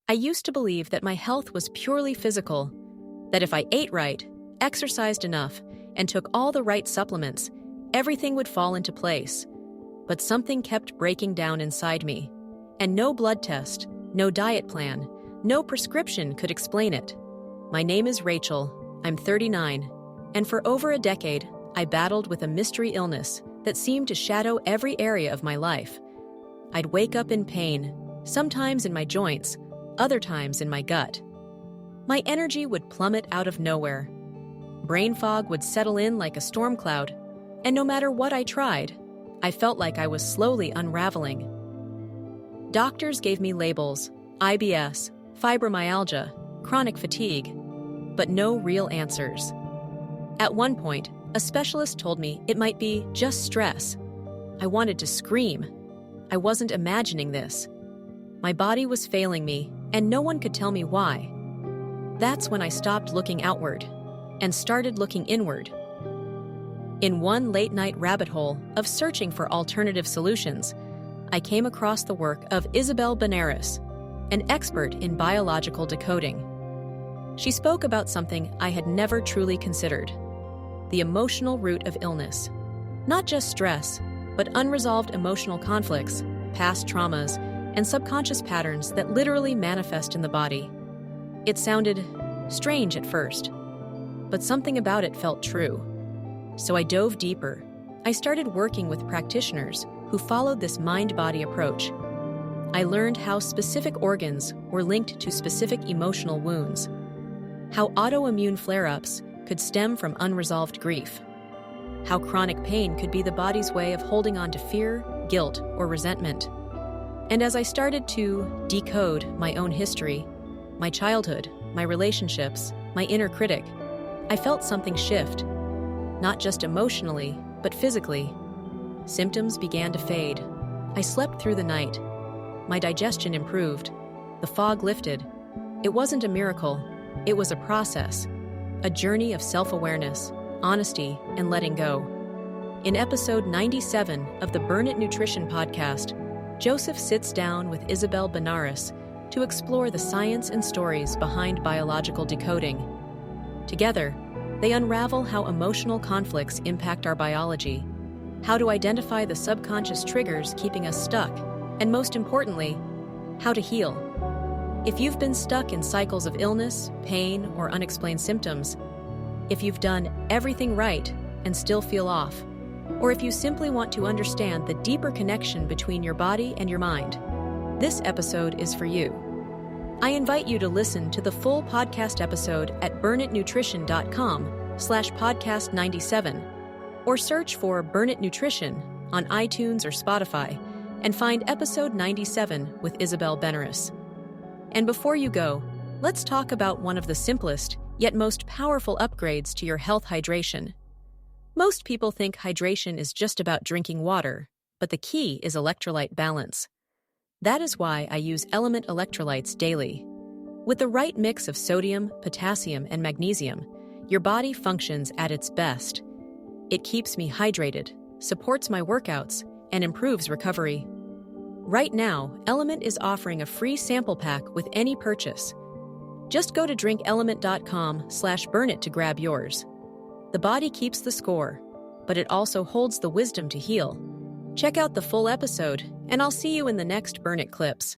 I used to believe that my health was purely physical, that if I ate right, exercised enough, and took all the right supplements, everything would fall into place. But something kept breaking down inside me, and no blood test, no diet plan, no prescription could explain it. My name is Rachel, I'm 39, and for over a decade, I battled with a mystery illness that seemed to shadow every area of my life. I'd wake up in pain, sometimes in my joints, other times in my gut. My energy would plummet out of nowhere. Brain fog would settle in like a storm cloud, and no matter what I tried, I felt like I was slowly unraveling. Doctors gave me labels: IBS, fibromyalgia, chronic fatigue, but no real answers. At one point, a specialist told me it might be just stress. I wanted to scream. I wasn't imagining this. My body was failing me, and no one could tell me why. That's when I stopped looking outward and started looking inward. In one late-night rabbit hole of searching for alternative solutions, I came across the work of Isabelle Benarous, an expert in biological decoding. She spoke about something I had never truly considered: the emotional root of illness. Not just stress, but unresolved emotional conflicts, past traumas, and subconscious patterns that literally manifest in the body. It sounded strange at first, but something about it felt true. So I dove deeper. I started working with practitioners who followed this mind-body approach. I learned how specific organs were linked to specific emotional wounds, how autoimmune flare-ups could stem from unresolved grief, how chronic pain could be the body's way of holding on to fear, guilt, or resentment. And as I started to decode my own history, my childhood, my relationships, my inner critic, I felt something shift, not just emotionally, but physically. Symptoms began to fade. I slept through the night. My digestion improved. The fog lifted. It wasn't a miracle. It was a process, a journey of self-awareness, honesty, and letting go. In episode 97 of the Burn It Nutrition podcast, Joseph sits down with Isabelle Benarous to explore the science and stories behind biological decoding. Together, they unravel how emotional conflicts impact our biology, how to identify the subconscious triggers keeping us stuck, and most importantly, how to heal. If you've been stuck in cycles of illness, pain, or unexplained symptoms, if you've done everything right and still feel off, or if you simply want to understand the deeper connection between your body and your mind, this episode is for you. I invite you to listen to the full podcast episode at burnitnutrition.com/podcast97 or search for Burn It Nutrition on iTunes or Spotify and find episode 97 with Isabelle Benarous. And before you go, let's talk about one of the simplest yet most powerful upgrades to your health: hydration. Most people think hydration is just about drinking water, but the key is electrolyte balance. That is why I use Element electrolytes daily. With the right mix of sodium, potassium, and magnesium, your body functions at its best. It keeps me hydrated, supports my workouts, and improves recovery. Right now, Element is offering a free sample pack with any purchase. Just go to drinkelement.com/burnit to grab yours. The body keeps the score, but it also holds the wisdom to heal. Check out the full episode, and I'll see you in the next Burn It clips.